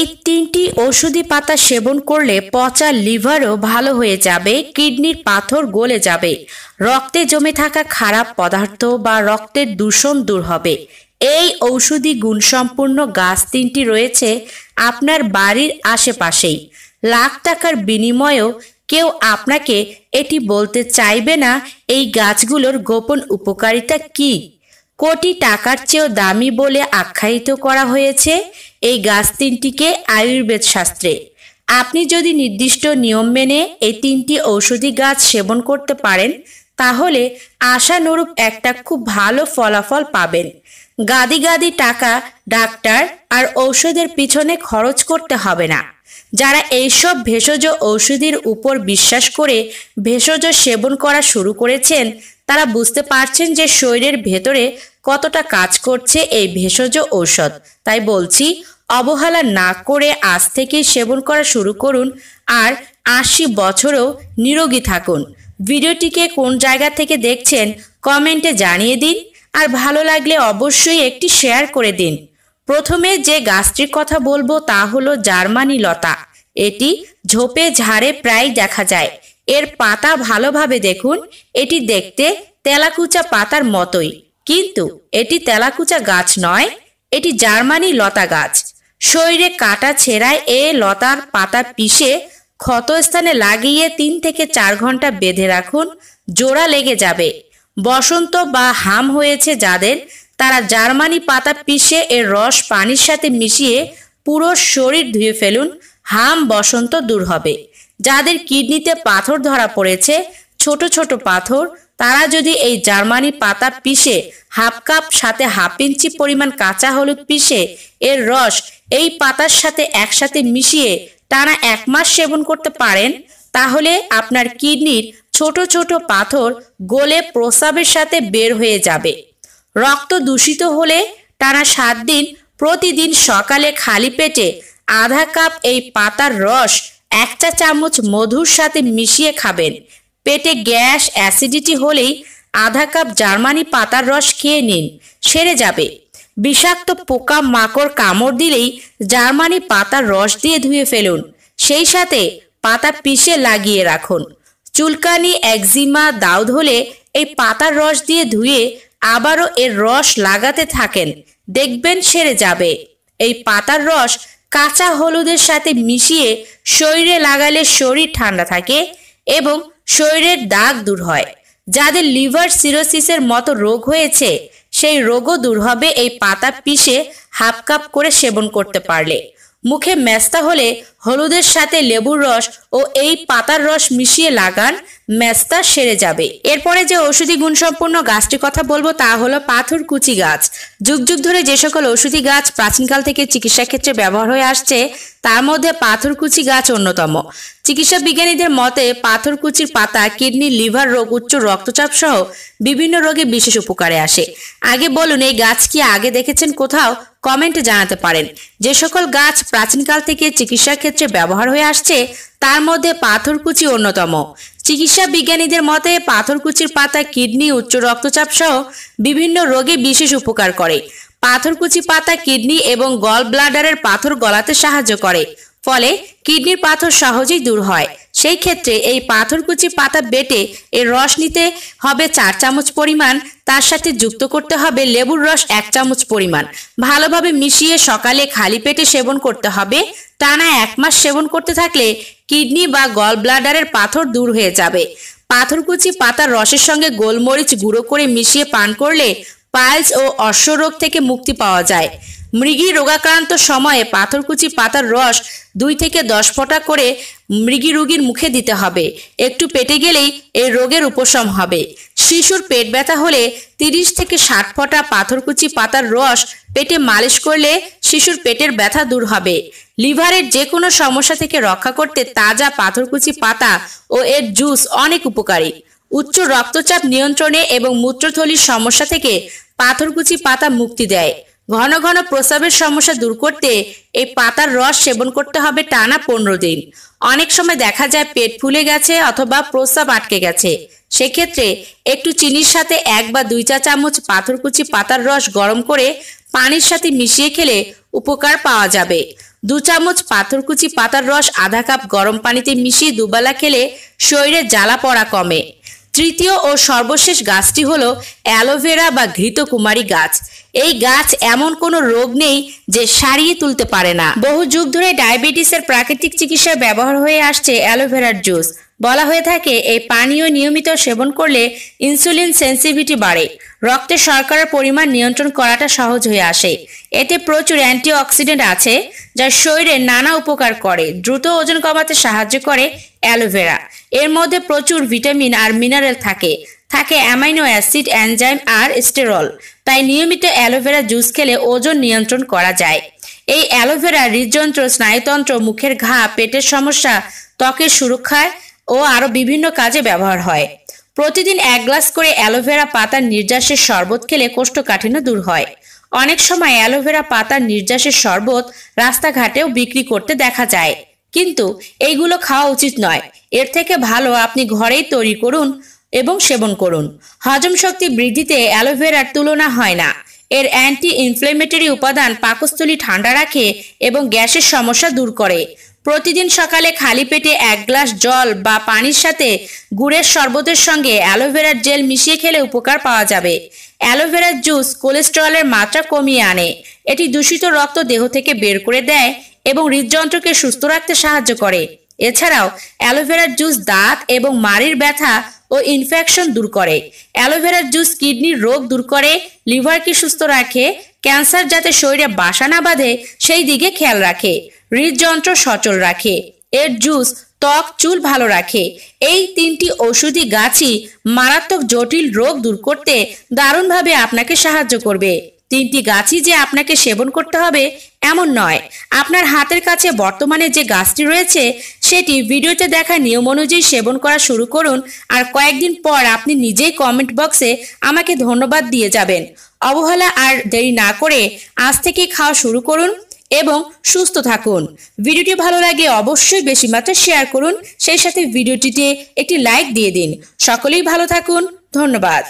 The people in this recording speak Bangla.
এই 3টি ঔষধি পাতা সেবন করলে পচা লিভারও ভালো হয়ে যাবে, কিডনির পাথর গলে যাবে, রক্তে জমে থাকা খারাপ পদার্থ বা রক্তের দূষণ দূর হবে। এই ঔষধি গুণসম্পন্ন গাছ 3টি রয়েছে আপনার বাড়ির আশেপাশেই। লাখ টাকার বিনিময়েও কেউ আপনাকে এটি বলতে চাইবে না এই গাছগুলোর গোপন উপকারিতা কি। কোটি টাকার চেয়েও দামি বলে আখ্যায়িত করা হয়েছে এই গাছ 3টিকে আয়ুর্বেদ শাস্ত্রে। আপনি যদি নির্দিষ্ট নিয়ম মেনে এই 3টি ঔষধি গাছ সেবন করতে পারেন তাহলে আশানুরূপ একটা খুব ভালো ফলাফল পাবেন। গাদি গাদি টাকা ডাক্তার আর ঔষধের পিছনে খরচ করতে হবে না। যারা এইসব ভেষজ ঔষধির উপর বিশ্বাস করে ভেষজ সেবন করা শুরু করেছেন তারা বুঝতে পারছেন যে শরীরের ভেতরে কতটা কাজ করছে এই ভেষজ ঔষধ। তাই বলছি, অবহেলা না করে আজ থেকে সেবন করা শুরু করুন আর 80 বছরেও নিরোগী থাকুন। ভিডিওটিকে কোন জায়গা থেকে দেখছেন কমেন্টে জানিয়ে দিন আর ভালো লাগলে অবশ্যই একটি শেয়ার করে দিন। প্রথমে যে গাছটির কথা বলবো তা হলো জার্মানি লতা। এটি ঝোপে ঝাড়ে প্রায় দেখা যায়। এর পাতা ভালোভাবে দেখুন, এটি দেখতে তেলাকুচা পাতার মতোই, কিন্তু এটি তেলাকুচা গাছ নয়, এটি জার্মানি লতা গাছ। শরীরে কাটা ছেঁড়ায় এ লতার পাতা পিষে ক্ষতস্থানে লাগিয়ে 3 থেকে 4 ঘন্টা বেঁধে রাখুন, জোড়া লেগে যাবে। বসন্ত বা হাম হয়েছে যাদের, তারা জার্মানি পাতা পিষে এর রস পানির সাথে মিশিয়ে পুরো শরীর ধুয়ে ফেলুন, হাম বসন্ত দূর হবে। যাদের কিডনিতে পাথর ধরা পড়েছে, ছোট ছোট পাথর, তারা যদি এই জার্মানি পাতা পিষে হাফ কাপ সাথে হাফ ইঞ্চি পরিমাণ কাঁচা হলুদ পিষে এর রস এই পাতার সাথে একসাথে মিশিয়ে টানা 1 মাস সেবন করতে পারেন তাহলে আপনার কিডনির ছোট ছোট পাথর গলে প্রস্রাবের সাথে বের হয়ে যাবে। রক্ত দূষিত হলে টানা 7 দিন প্রতিদিন সকালে খালি পেটে আধা কাপ এই পাতার রস 1 চা চামচ মধুর সাথে মিশিয়ে খাবেন। পেটে গ্যাস অ্যাসিডিটি হলেই আধা কাপ জার্মানি পাতার রস খেয়ে নিন, সেরে যাবে। বিষাক্ত পোকা মাকড় কামড় দিলেই জার্মানি পাতার রস দিয়ে ধুয়ে ফেলুন, সেই সাথে পাতা পিষে লাগিয়ে রাখুন। চুলকানি, একজিমা, দাউদ হলে এই পাতার রস দিয়ে ধুয়ে আবারও এর রস লাগাতে থাকেন, দেখবেন সেরে যাবে। এই পাতার রস কাঁচা হলুদের সাথে মিশিয়ে শরীরে লাগালে শরীর ঠান্ডা থাকে এবং শরীরের দাগ দূর হয়। যাদের লিভার সিরোসিসের মতো রোগ হয়েছে সেই রোগও দূর হবে এই পাতা পিষে হাফ কাপ করে সেবন করতে পারলে। মুখে মেস্তা হলে হলুদের সাথে লেবুর রস ও এই পাতার রস মিশিয়ে লাগান, মেস্তা সেরে যাবে। এরপরে যে ঔষধি গুণসম্পন্ন গাছটির কথা বলবো তা হলো পাথরকুচি গাছ। যুগ যুগ ধরে যে সকল ঔষধি গাছ প্রাচীনকাল থেকে চিকিৎসা ক্ষেত্রে ব্যবহার হয়ে আসছে তার মধ্যে পাথরকুচি গাছ অন্যতম। চিকিৎসা বিজ্ঞানীদের মতে পাথরকুচির পাতা কিডনি, লিভার রোগ, উচ্চ রক্তচাপ সহ বিভিন্ন রোগে বিশেষ উপকারে আসে। আগে বলুন, এই গাছ কি আগে দেখেছেন কোথাও? কমেন্টে জানাতে পারেন। যে সকল গাছ প্রাচীনকাল থেকে চিকিৎসা ক্ষেত্রে ব্যবহার হয়ে আসছে তার মধ্যে পাথরকুচি অন্যতম। চিকিৎসা বিজ্ঞানীদের মতে পাথরকুচির পাতা কিডনি, উচ্চ রক্তচাপ সহ বিভিন্ন রোগে বিশেষ উপকার করে। পাথরকুচি পাতা কিডনি এবং গল ব্লাডারের পাথর গলাতে সাহায্য করে, ফলে কিডনির পাথর সহজেই দূর হয়। সেই ক্ষেত্রে এই পাথরকুচি পাতা বেটে এর রস নিতে হবে 4 চামচ পরিমাণ, তার সাথে যুক্ত করতে হবে লেবুর রস 1 চামচ পরিমাণ। ভালোভাবে মিশিয়ে সকালে খালি পেটে সেবন করতে হবে। টানা 1 মাস সেবন করতে থাকলে কিডনি বা গল ব্লাডারের পাথর দূর হয়ে যাবে। পাথরকুচি পাতার রসের সঙ্গে গোলমরিচ গুঁড়ো করে মিশিয়ে পান করলে পাইলস ও অশ্ব রোগ থেকে মুক্তি পাওয়া যায়। মৃগী রোগাক্রান্ত সময়ে পাথরকুচি পাতার রস 2 থেকে 10 ফোঁটা করে মৃগী রোগীর মুখে দিতে হবে। একটু পেটে গেলেই এই রোগের উপশম হবে। শিশুর পেট ব্যথা হলে 30 থেকে 60 ফোঁটা পাথরকুচি পাতার রস পেটে মালিশ করলে শিশুর পেটের ব্যথা দূর হবে। লিভারের যে কোনো সমস্যা থেকে রক্ষা করতে তাজা পাথরকুচি পাতা ও এর জুস অনেক উপকারী। উচ্চ রক্তচাপ নিয়ন্ত্রণে এবং মূত্রথলির সমস্যা থেকে পাথরকুচি পাতা মুক্তি দেয়। ঘন ঘন প্রস্রাবের সমস্যা দূর করতে এই পাতার রস সেবন করতে হবে টানা 15 দিন। অনেক সময় দেখা যায় পেট ফুলে গেছে অথবা প্রস্রাব আটকে গেছে, সেক্ষেত্রে একটু চিনির সাথে 1 বা 2 চা চামচ পাথরকুচি পাতার রস গরম করে পানির সাথে মিশিয়ে খেলে উপকার পাওয়া যাবে। 2 চামচ পাথরকুচি পাতার রস আধা কাপ গরম পানিতে মিশিয়ে দুবেলা খেলে শরীরে জ্বালা পড়া কমে। তৃতীয় ও সর্বশেষ গাছটি হলো অ্যালোভেরা বা ঘৃতকুমারী গাছ। এই গাছ এমন কোনো রোগ নেই যে সারিয়ে তুলতে পারে না। বহু যুগ ধরে ডায়াবেটিসের প্রাকৃতিক চিকিৎসায় ব্যবহার হয়ে আসছে অ্যালোভেরার জুস। বলা হয়ে থাকে এই পানীয় নিয়মিত সেবন করলে ইনসুলিন সেন্সিটিভিটি বাড়ে, রক্তে শর্করার পরিমাণ নিয়ন্ত্রণ করাটা সহজ হয়ে আসে। এতে প্রচুর অ্যান্টিঅক্সিডেন্ট আছে যা শরীরে নানা উপকার করে। দ্রুত ওজন কমাতে সাহায্য করে অ্যালোভেরা। এর মধ্যে প্রচুর ভিটামিন আর মিনারেল থাকে অ্যামাইনো অ্যাসিড, এনজাইম আর স্টেরল। তাই নিয়মিত অ্যালোভেরা জুস খেলে ওজন নিয়ন্ত্রণ করা যায়। এই অ্যালোভেরা হৃদযন্ত্র, স্নায়ুতন্ত্র, মুখের ঘা, পেটের সমস্যা, ত্বকের সুরক্ষায় ও আরো বিভিন্ন কাজে ব্যবহার হয়। প্রতিদিন 1 গ্লাস করে অ্যালোভেরা পাতার নির্যাসের শরবত খেলে কোষ্ঠকাঠিন্য দূর হয়। অনেক সময় অ্যালোভেরা পাতার নির্যাসের শরবত রাস্তাঘাটেও বিক্রি করতে দেখা যায়, কিন্তু এইগুলো খাওয়া উচিত নয়। এর থেকে ভালো আপনি ঘরেই তৈরি করুন এবং সেবন করুন। হজম শক্তি বৃদ্ধিতে অ্যালোভেরার তুলনা হয় না। এর অ্যান্টি ইনফ্লেমেটরি উপাদান পাকস্থলী ঠান্ডা রাখে এবং গ্যাসের সমস্যা দূর করে। প্রতিদিন সকালে খালি পেটে 1 গ্লাস জল বা পানির সাথে গুড়ের শরবতের সঙ্গে অ্যালোভেরার জেল মিশিয়ে খেলে উপকার পাওয়া যাবে। অ্যালোভেরার জুস কোলেস্টেরলের মাত্রা কমিয়ে আনে। এটি দূষিত রক্ত দেহ থেকে বের করে দেয় এবং হৃদযন্ত্রকে সুস্থ রাখতে সাহায্য করে। এছাড়াও অ্যালোভেরার জুস দাঁত এবং মাড়ির ব্যথা ও ইনফেকশন দূর করে। অ্যালোভেরার জুস কিডনির রোগ দূর করে, লিভারকে সুস্থ রাখে, ক্যান্সার যাতে শরীরে বাসা না বাঁধে সেই দিকে খেয়াল রাখে, হৃদযন্ত্র সচল রাখে। এর জুস ত্বক, চুল ভালো রাখে। এই 3টি ঔষধি গাছই মারাত্মক জটিল রোগ দূর করতে দারুণভাবে আপনাকে সাহায্য করবে। 3টি গাছই যে আপনাকে সেবন করতে হবে এমন নয়। আপনার হাতের কাছে বর্তমানে যে গাছটি রয়েছে সেটি ভিডিওতে দেখা নিয়ম অনুযায়ী সেবন করা শুরু করুন, আর কয়েকদিন পর আপনি নিজেই কমেন্ট বক্সে আমাকে ধন্যবাদ দিয়ে যাবেন। অবহেলা আর দেরি না করে আজ থেকেই খাওয়া শুরু করুন এবং সুস্থ থাকুন। ভিডিওটি ভালো লাগে অবশ্যই বেশি মাত্রায় শেয়ার করুন, সেই সাথে ভিডিওটিতে একটি লাইক দিয়ে দিন। সকলেই ভালো থাকুন। ধন্যবাদ।